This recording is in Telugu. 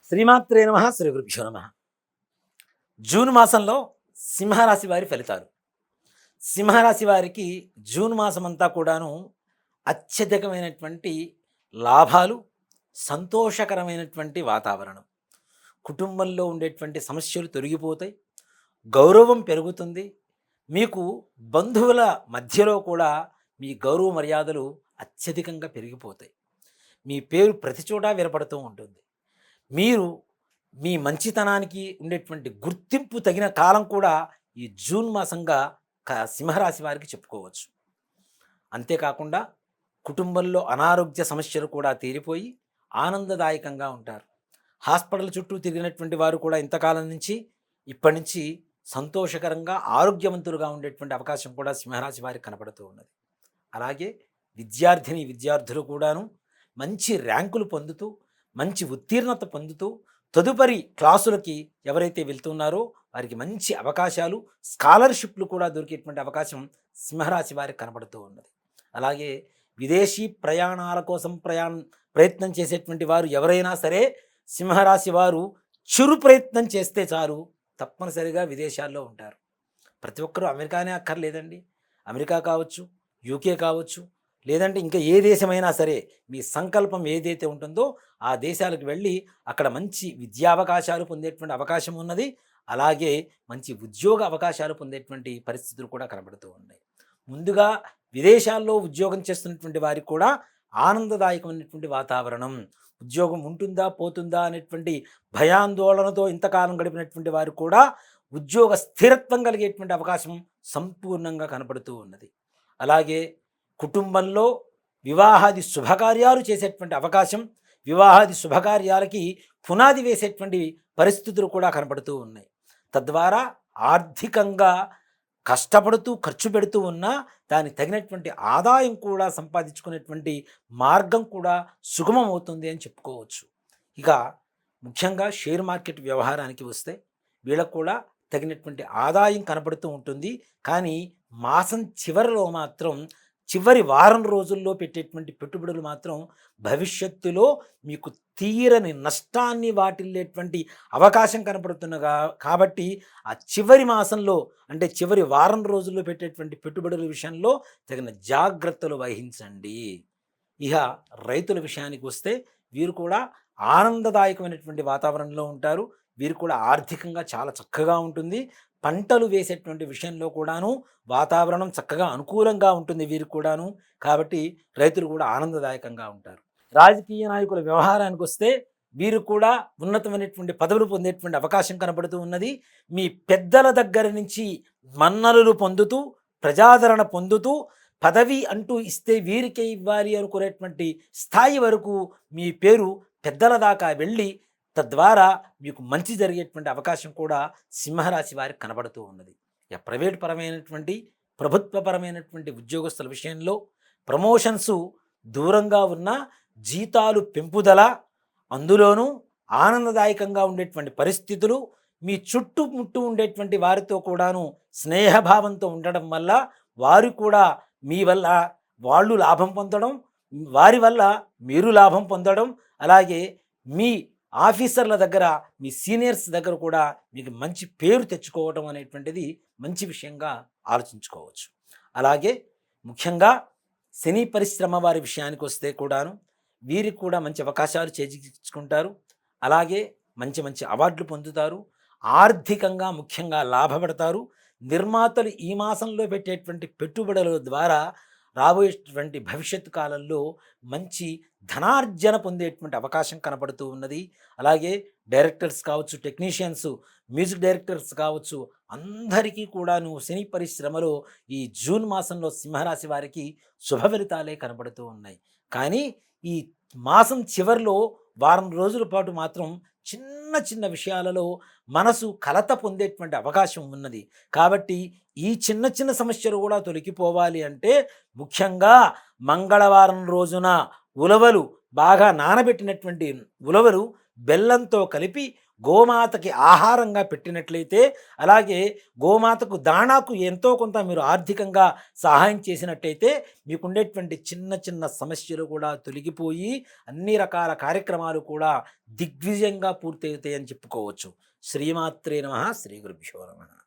శ్రీమాత్రే నమ శ్రీ గురుభ్యో నమ. జూన్ మాసంలో సింహరాశి వారి ఫలితాలు. సింహరాశి వారికి జూన్ మాసం అంతా కూడాను అత్యధికమైనటువంటి లాభాలు, సంతోషకరమైనటువంటి వాతావరణం. కుటుంబంలో ఉండేటువంటి సమస్యలు తొలగిపోతాయి, గౌరవం పెరుగుతుంది. మీకు బంధువుల మధ్యలో కూడా మీ గౌరవ మర్యాదలు అత్యధికంగా పెరిగిపోతాయి. మీ పేరు ప్రతి చోట వినపడుతూ ఉంటుంది. మీరు మీ మంచితనానికి ఉండేటువంటి గుర్తింపు తగిన కాలం కూడా ఈ జూన్ మాసంగా సింహరాశి వారికి చెప్పుకోవచ్చు. అంతేకాకుండా కుటుంబంలో అనారోగ్య సమస్యలు కూడా తీరిపోయి ఆనందదాయకంగా ఉంటారు. హాస్పిటల్ చుట్టూ తిరిగినటువంటి వారు కూడా ఇంతకాలం నుంచి ఇప్పటి నుంచి సంతోషకరంగా ఆరోగ్యవంతులుగా ఉండేటువంటి అవకాశం కూడా సింహరాశి వారికి కనపడుతూ ఉన్నది. అలాగే విద్యార్థులు కూడాను మంచి ర్యాంకులు పొందుతూ, మంచి ఉత్తీర్ణత పొందుతూ తదుపరి క్లాసులకి ఎవరైతే వెళ్తున్నారో వారికి మంచి అవకాశాలు, స్కాలర్షిప్లు కూడా దొరికేటువంటి అవకాశం సింహరాశి వారికి కనబడుతూ ఉన్నది. అలాగే విదేశీ ప్రయాణాల కోసం ప్రయత్నం చేసేటువంటి వారు ఎవరైనా సరే సింహరాశి వారు చురు ప్రయత్నం చేస్తే చాలు తప్పనిసరిగా విదేశాల్లో ఉంటారు. ప్రతి ఒక్కరూ అమెరికానే అక్కర్లేదండి. అమెరికా కావచ్చు, యూకే కావచ్చు, లేదంటే ఇంకా ఏ దేశమైనా సరే మీ సంకల్పం ఏదైతే ఉంటుందో ఆ దేశాలకు వెళ్ళి అక్కడ మంచి విద్యావకాశాలు పొందేటువంటి అవకాశం ఉన్నది. అలాగే మంచి ఉద్యోగ అవకాశాలు పొందేటువంటి పరిస్థితులు కూడా కనబడుతూ ఉన్నాయి. ముందుగా విదేశాల్లో ఉద్యోగం చేస్తున్నటువంటి వారికి కూడా ఆనందదాయకమైనటువంటి వాతావరణం. ఉద్యోగం ఉంటుందా పోతుందా అనేటువంటి భయాందోళనతో ఇంతకాలం గడిపినటువంటి వారు కూడా ఉద్యోగ స్థిరత్వం కలిగేటువంటి అవకాశం సంపూర్ణంగా కనబడుతూ ఉన్నది. అలాగే కుటుంబంలో వివాహాది శుభకార్యాలు చేసేటువంటి అవకాశం, వివాహాది శుభకార్యాలకి పునాది వేసేటువంటి పరిస్థితులు కూడా కనపడుతూ ఉన్నాయి. తద్వారా ఆర్థికంగా కష్టపడుతూ ఖర్చు పెడుతూ ఉన్నా దానికి తగినటువంటి ఆదాయం కూడా సంపాదించుకునేటువంటి మార్గం కూడా సుగమం అవుతుంది అని చెప్పుకోవచ్చు. ఇక ముఖ్యంగా షేర్ మార్కెట్ వ్యవహారానికి వస్తే వీళ్ళకు కూడా తగినటువంటి ఆదాయం కనపడుతూ ఉంటుంది. కానీ మాసం చివరిలో మాత్రం చివరి వారం రోజుల్లో పెట్టేటువంటి పెట్టుబడులు మాత్రం భవిష్యత్తులో మీకు తీరని నష్టాన్ని వాటిల్లేటువంటి అవకాశం కనపడుతున్నగా కాబట్టి ఆ చివరి మాసంలో అంటే చివరి వారం రోజుల్లో పెట్టేటువంటి పెట్టుబడుల విషయంలో తగిన జాగ్రత్తలు వహించండి. ఇక రైతుల విషయానికి వస్తే వీరు కూడా ఆనందదాయకమైనటువంటి వాతావరణంలో ఉంటారు. వీరు కూడా ఆర్థికంగా చాలా చక్కగా ఉంటుంది. పంటలు వేసేటువంటి విషయంలో కూడాను వాతావరణం చక్కగా అనుకూలంగా ఉంటుంది వీరికి కూడాను. కాబట్టి రైతులు కూడా ఆనందదాయకంగా ఉంటారు. రాజకీయ నాయకుల వ్యవహారానికి వస్తే వీరు కూడా ఉన్నతమైనటువంటి పదవులు పొందేటువంటి అవకాశం కనబడుతూ ఉన్నది. మీ పెద్దల దగ్గర నుంచి మన్ననలు పొందుతూ, ప్రజాదరణ పొందుతూ, పదవి అంటూ ఇస్తే వీరికే ఇవ్వాలి అనుకునేటువంటి స్థాయి వరకు మీ పేరు పెద్దల దాకా వెళ్ళి తద్వారా మీకు మంచి జరిగేటువంటి అవకాశం కూడా సింహరాశి వారికి కనబడుతూ ఉన్నది. ప్రైవేట్ పరమైనటువంటి ప్రభుత్వపరమైనటువంటి ఉద్యోగస్తుల విషయంలో ప్రమోషన్స్ దూరంగా ఉన్న జీతాలు పెంపుదల, అందులోనూ ఆనందదాయకంగా ఉండేటువంటి పరిస్థితులు, మీ చుట్టుముట్టు ఉండేటువంటి వారితో కూడాను స్నేహభావంతో ఉండడం వల్ల వారు కూడా మీ వల్ల వాళ్ళు లాభం పొందడం, వారి వల్ల మీరు లాభం పొందడం, అలాగే మీ ఆఫీసర్ల దగ్గర మీ సీనియర్స్ దగ్గర కూడా మీకు మంచి పేరు తెచ్చుకోవడం అనేటువంటిది మంచి విషయంగా ఆలోచించుకోవచ్చు. అలాగే ముఖ్యంగా సినీ పరిశ్రమ వారి విషయానికి వస్తే కూడాను వీరికి కూడా మంచి అవకాశాలు చేజించుకుంటారు. అలాగే మంచి మంచి అవార్డులు పొందుతారు. ఆర్థికంగా ముఖ్యంగా లాభపడతారు. నిర్మాతలు ఈ మాసంలో పెట్టేటువంటి పెట్టుబడుల ద్వారా రాబోయేటువంటి భవిష్యత్తు కాలంలో మంచి ధనార్జన పొందేటువంటి అవకాశం కనపడుతూ ఉన్నది. అలాగే డైరెక్టర్స్ కావచ్చు, టెక్నీషియన్స్, మ్యూజిక్ డైరెక్టర్స్ కావచ్చు, అందరికీ కూడాను సినీ పరిశ్రమలో ఈ జూన్ మాసంలో సింహరాశి వారికి శుభ ఫలితాలే కనబడుతూ ఉన్నాయి. కానీ ఈ మాసం చివరిలో వారం రోజుల పాటు మాత్రం చిన్న చిన్న విషయాలలో మనసు కలత పొందేటువంటి అవకాశం ఉన్నది. కాబట్టి ఈ చిన్న చిన్న సమస్యలు కూడా తొలగిపోవాలి అంటే ముఖ్యంగా మంగళవారం రోజున ఉలవలు బాగా నానబెట్టినటువంటి ఉలవలు బెల్లంతో కలిపి గోమాతకి ఆహారంగా పెట్టినట్లయితే, అలాగే గోమాతకు దాణాకు ఎంతో కొంత మీరు ఆర్థికంగా సహాయం చేసినట్టయితే, మీకుండేటువంటి చిన్న చిన్న సమస్యలు కూడా తొలగిపోయి, అన్ని రకాల కార్యక్రమాలు కూడా దిగ్విజయంగా పూర్తవుతాయని చెప్పుకోవచ్చు. శ్రీమాత్రే నమః. శ్రీ గురుభ్యో నమః.